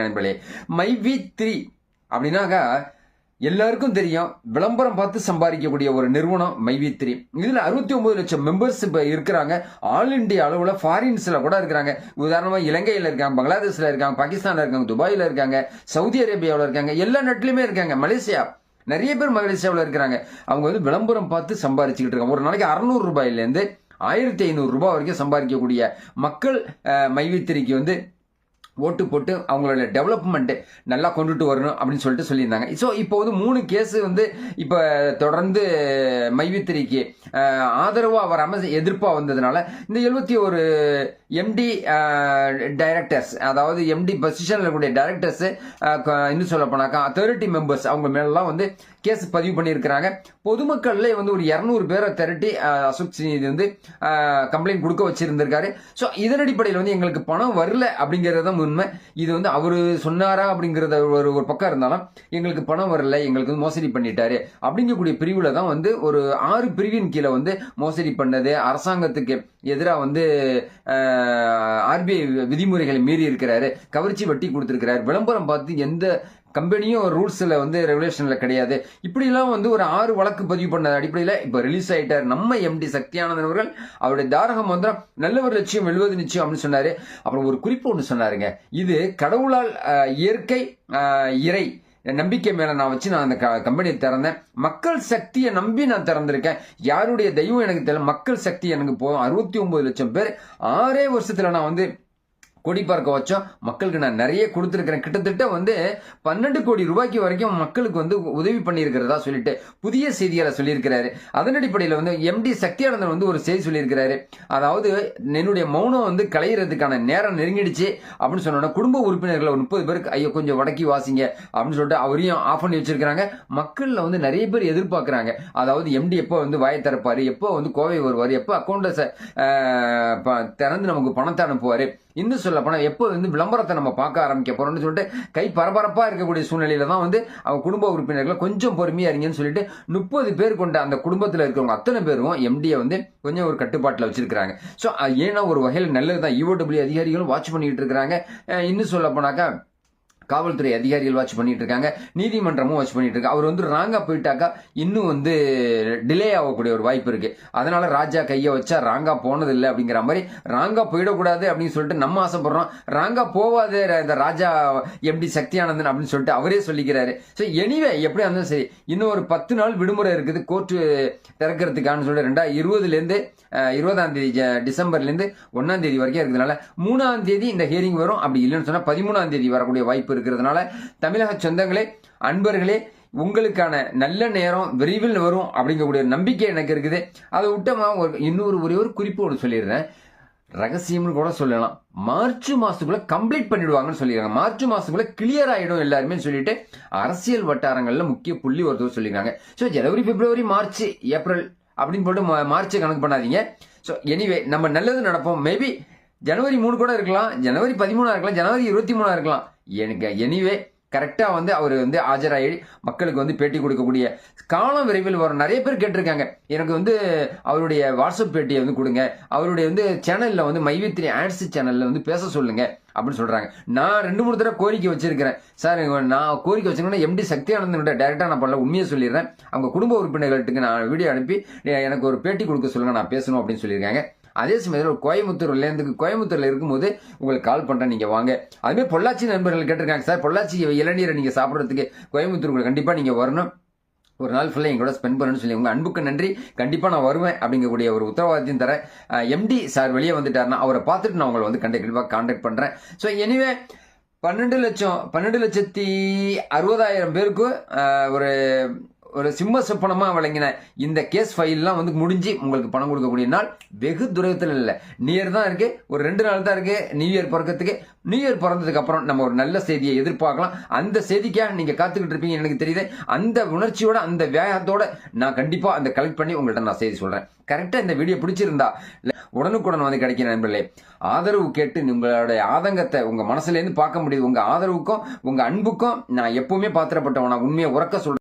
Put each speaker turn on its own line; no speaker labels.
சொல்லியிருக்கேன் நண்பர்களே. MyV3 அப்படின்னாக்கா எல்லாருக்கும் தெரியும், விளம்பரம் பார்த்து சம்பாதிக்கக்கூடிய ஒரு நிறுவனம் MyV3. இதுல 69 லட்சம் மெம்பர்ஸ் இப்ப இருக்கிறாங்க. ஆல் இண்டியா அளவுல ஃபாரின்ஸ்ல கூட இருக்கிறாங்க. உதாரணமா இலங்கையில இருக்காங்க, பங்களாதேஷ்ல இருக்காங்க, பாகிஸ்தான்ல இருக்காங்க, துபாயில இருக்காங்க, சவுதி அரேபியாவில் இருக்காங்க, எல்லா நாட்டிலுமே இருக்காங்க. மலேசியா நிறைய பேர் மலேசியாவில் இருக்கிறாங்க. அவங்க வந்து விளம்பரம் பார்த்து சம்பாதிச்சுக்கிட்டு இருக்காங்க. ஒரு நாளைக்கு 600 ரூபாயிலேருந்து 1500 ரூபாய் வரைக்கும் சம்பாதிக்கக்கூடிய மக்கள் MyV3க்கு வந்து ஓட்டு போட்டு அவங்களோட டெவலப்மெண்ட் நல்லா கொண்டுட்டு வரணும் அப்படின்னு சொல்லிட்டு சொல்லியிருந்தாங்க. ஸோ இப்போ வந்து 3 கேஸ் வந்து இப்போ தொடர்ந்து MyV3க்கு ஆதரவாக வராமல் எதிர்ப்பாக வந்ததுனால இந்த 71 எம்டி டைரக்டர்ஸ், அதாவது எம்டி பொசிஷனில் இருக்கக்கூடிய டைரக்டர்ஸ், இன்னும் சொல்ல போனாக்கா 30 மெம்பர்ஸ் அவங்க மேலாம் வந்து கேஸ் பதிவு பண்ணியிருக்கிறாங்க. பொதுமக்கள்ல வந்து ஒரு 200 பேரை திரட்டி அசோக் ஸ்ரீநிதி வந்து கம்ப்ளைண்ட் கொடுக்க வச்சிருந்திருக்காரு. ஸோ இதன் அடிப்படையில் வந்து எங்களுக்கு பணம் வரல அப்படிங்கறத உண்மை. இது வந்து அவரு சொன்னாரா அப்படிங்கறத ஒரு பக்கம் இருந்தாலும் எங்களுக்கு பணம் வரல, எங்களுக்கு வந்து மோசடி பண்ணிட்டாரு அப்படிங்கக்கூடிய பிரிவுல தான் வந்து ஒரு 6 பிரிவின் கீழே வந்து மோசடி பண்ணது, அரசாங்கத்துக்கு எதிராக வந்து ஆர்பிஐ விதிமுறைகளை மீறி இருக்கிறாரு, கவர்ச்சி வட்டி கொடுத்திருக்கிறாரு, விளம்பரம் பார்த்து எந்த கம்பெனியும் ரூல்ஸ்ல வந்து ரெகுலேஷன்ல கிடையாது, இப்படிலாம் வந்து ஒரு 6 வழக்கு பதிவு பண்ண அடிப்படையில் இப்ப ரிலீஸ் ஆயிட்டார் நம்ம எம்டி சக்தியானந்தன் அவர்கள். அவருடைய தாரக மந்திரம் நல்லவர் லட்சியம் வெல்வது நிச்சயம் அப்படின்னு சொன்னாரு. அப்புறம் ஒரு குறிப்பு ஒன்று சொன்னாருங்க, இது கடவுளால் இயற்கை இறை நம்பிக்கை மேல நான் வச்சு நான் அந்த கம்பெனியை திறந்தேன், மக்கள் சக்தியை நம்பி நான் திறந்திருக்கேன், யாருடைய தெய்வம் எனக்கு தெரியல, மக்கள் சக்தி எனக்கு போதும். 69 லட்சம் பேர் 6 வருஷத்துல நான் வந்து கொடி பார்க்க வச்சோம். மக்களுக்கு நான் நிறைய கொடுத்துருக்கிறேன். கிட்டத்தட்ட வந்து 12 கோடி ரூபாய்க்கு வரைக்கும் மக்களுக்கு வந்து உதவி பண்ணியிருக்கிறதா சொல்லிட்டு புதிய செய்தியால சொல்லியிருக்கிறாரு. அதன் அடிப்படையில் வந்து எம்டி சக்தியானந்தன் வந்து ஒரு செய்தி சொல்லியிருக்கிறாரு. அதாவது என்னுடைய மௌனம் வந்து களையிறதுக்கான நேரம் நெருங்கிடுச்சு அப்படின்னு சொன்னோன்னா குடும்ப உறுப்பினர்களை 30 பேருக்கு ஐயோ கொஞ்சம் வடக்கி வாசிங்க அப்படின்னு சொல்லிட்டு அவரையும் ஆஃப் பண்ணி வச்சிருக்கிறாங்க. மக்கள்ல வந்து நிறைய பேர் எதிர்பார்க்கிறாங்க, அதாவது எம்டி எப்போ வந்து வாயை திறப்பாரு, எப்போ வந்து கோவை வருவார், எப்போ அக்கௌண்ட்ல திறந்து நமக்கு பணத்தை அனுப்புவாரு, இன்னும் சொல்ல போனா எப்போ வந்து விளம்பரத்தை நம்ம பார்க்க ஆரம்பிக்க போறோம்னு சொல்லிட்டு கை பரபரப்பா இருக்கக்கூடிய சூழ்நிலையில தான் வந்து அவங்க குடும்ப உறுப்பினர்களை கொஞ்சம் பொறுமையா இருங்கன்னு சொல்லிட்டு 30 பேர் கொண்ட அந்த குடும்பத்தில் இருக்கிறவங்க அத்தனை பேரும் எம்டியை வந்து கொஞ்சம் ஒரு கட்டுப்பாட்டில் வச்சிருக்காங்க. ஸோ ஏன்னா ஒரு வகையில் நல்லதுதான். EOW அதிகாரிகளும் வாட்ச் பண்ணிட்டு இருக்கிறாங்க. இன்னும் சொல்ல போனாக்கா காவல்துறை அதிகாரிகள் வாட்ச் பண்ணிட்டு இருக்காங்க, நீதிமன்றமும் வாட்ச் பண்ணிட்டு இருக்கு. அவர் வந்து ராங்கா போயிட்டாக்கா இன்னும் வந்து டிலே ஆகக்கூடிய ஒரு வாய்ப்பு இருக்கு. அதனால ராஜா கையை வச்சா ராங்கா போனதில்லை அப்படிங்கிற மாதிரி ராங்கா போயிடக்கூடாது அப்படின்னு சொல்லிட்டு நம்ம ஆசைப்படுறோம். ராங்கா போவாது இந்த ராஜா எம்டி சக்தியானந்தன் அப்படின்னு சொல்லிட்டு அவரே சொல்லிக்கிறாரு. ஸோ எனிவே எப்படியா இருந்தாலும் சரி, இன்னும் ஒரு 10 நாள் விடுமுறை இருக்குது கோர்ட்டு திறக்கிறதுக்கான்னு சொல்லிட்டு 2020 20ஆம் தேதி டிசம்பர்லேருந்து 1ஆம் தேதி வரைக்கும் இருக்கிறதுனால 3ஆம் தேதி இந்த ஹியரிங் வரும். அப்படி இல்லைன்னு சொன்னா 13ஆம் தேதி வரக்கூடிய வாய்ப்பு இருக்கிறதுனால தமிழக சொந்தங்களே, அன்பர்களே, உங்களுக்கான நல்ல நேரம் விரைவில் வரும் அப்படிங்கக்கூடிய நம்பிக்கை எனக்கு இருக்குது. அதை விட்டமா இன்னொரு ஒரே ஒரு குறிப்பு ஒன்று சொல்லிடுறேன், ரகசியம்னு கூட சொல்லலாம். மார்ச் மாசத்துக்குள்ள கம்ப்ளீட் பண்ணிடுவாங்கன்னு சொல்லிடுறாங்க. மார்ச் மாசத்துக்குள்ள கிளியர் ஆயிடும் எல்லாருமே சொல்லிட்டு அரசியல் வட்டாரங்கள்ல முக்கிய புள்ளி ஒருத்தர் சொல்லியிருக்காங்க. ஸோ ஜனவரி, பிப்ரவரி, மார்ச், ஏப்ரல் அப்படின்னு போட்டு மார்ச்சை கணக்கு பண்ணாதீங்க. ஸோ எனிவே நம்ம நல்லது நடப்போம். மேபி ஜனவரி 3 கூட இருக்கலாம், ஜனவரி 13 இருக்கலாம், ஜனவரி 23 இருக்கலாம். எனக்கு எனிவே கரெக்டா வந்து அவர் வந்து ஆஜராகி மக்களுக்கு வந்து பேட்டி கொடுக்கக்கூடிய காலம் விரைவில் வரும். நிறைய பேர் கேட்டிருக்காங்க, எனக்கு வந்து அவருடைய வாட்ஸ்அப் பேட்டியை வந்து கொடுங்க, அவருடைய வந்து சேனல்ல வந்து MyV3 ஆட்ஸ் சேனல்ல வந்து பேச சொல்லுங்க அப்படின்னு சொல்றாங்க. நான் 2-3 தடவை கோரிக்கை வச்சிருக்கிறேன். சார் நான் கோரிக்கை வச்சிருக்கேன்னா எம்டி சக்தியானந்தன் டைரக்டா நான் பண்ணல, உண்மையை சொல்லிடுறேன். அவங்க குடும்ப உறுப்பினர்களுக்கு நான் வீடியோ அனுப்பி எனக்கு ஒரு பேட்டி கொடுக்க சொல்லுங்க, நான் பேசணும் அப்படின்னு சொல்லியிருக்காங்க. அதே சமயத்தில் கோயம்புத்தூர்ல இருக்கும்போது உங்களுக்கு கால் பண்றேன், நீங்க வாங்க. அதுமாதிரி பொள்ளாச்சி நண்பர்கள் கேட்டிருக்காங்க, சார் பொள்ளாச்சி இளநீரை நீங்க சாப்பிட்றதுக்கு கோயம்புத்தூர் கண்டிப்பா நீங்க வரணும், ஒரு நாள் ஃபுல்லாக எங்களோட ஸ்பெண்ட் பண்ணணும்னு சொல்லி உங்க அன்புக்கு நன்றி, கண்டிப்பா நான் வருவேன் அப்படிங்கக்கூடிய ஒரு உத்தரவாதத்தையும் தரேன். எம்டி சார் வெளியே வந்துட்டாருன்னா அவரை பார்த்துட்டு நான் உங்களை வந்து கண்டிப்பாக கான்டாக்ட் பண்றேன். ஸோ எனிவே 12,60,000 பேருக்கு ஒரு சிம்ம சொப்பனமா வழங்கின இந்த கேஸ் ஃபைல்லாம் வந்து முடிஞ்சு உங்களுக்கு பணம் கொடுக்கக்கூடிய நாள் வெகு தூரத்தில் இல்லை, நியர் தான் இருக்கு. ஒரு 2 நாள் தான் இருக்கு நியூ இயர் பிறக்கிறதுக்கு. நியூ இயர் பிறந்ததுக்கு அப்புறம் நம்ம ஒரு நல்ல செய்தியை எதிர்பார்க்கலாம். அந்த செய்திக்காக நீங்க காத்துக்கிட்டு இருப்பீங்க எனக்கு தெரியுது. அந்த உணர்ச்சியோட அந்த வேகத்தோட நான் கண்டிப்பா அந்த கலெக்ட் பண்ணி உங்கள்கிட்ட நான் செய்தி சொல்றேன். கரெக்டா இந்த வீடியோ பிடிச்சிருந்தா உடனுக்குடன் வந்து கிடைக்கிற நண்பர்களே, ஆதரவு கேட்டு உங்களுடைய ஆதங்கத்தை உங்க மனசுல இருந்து பார்க்க முடியுது. உங்க ஆதரவுக்கும் உங்க அன்புக்கும் நான் எப்பவுமே பாத்திரப்பட்டவன். நான் உண்மையை உறக்க சொல்றேன்.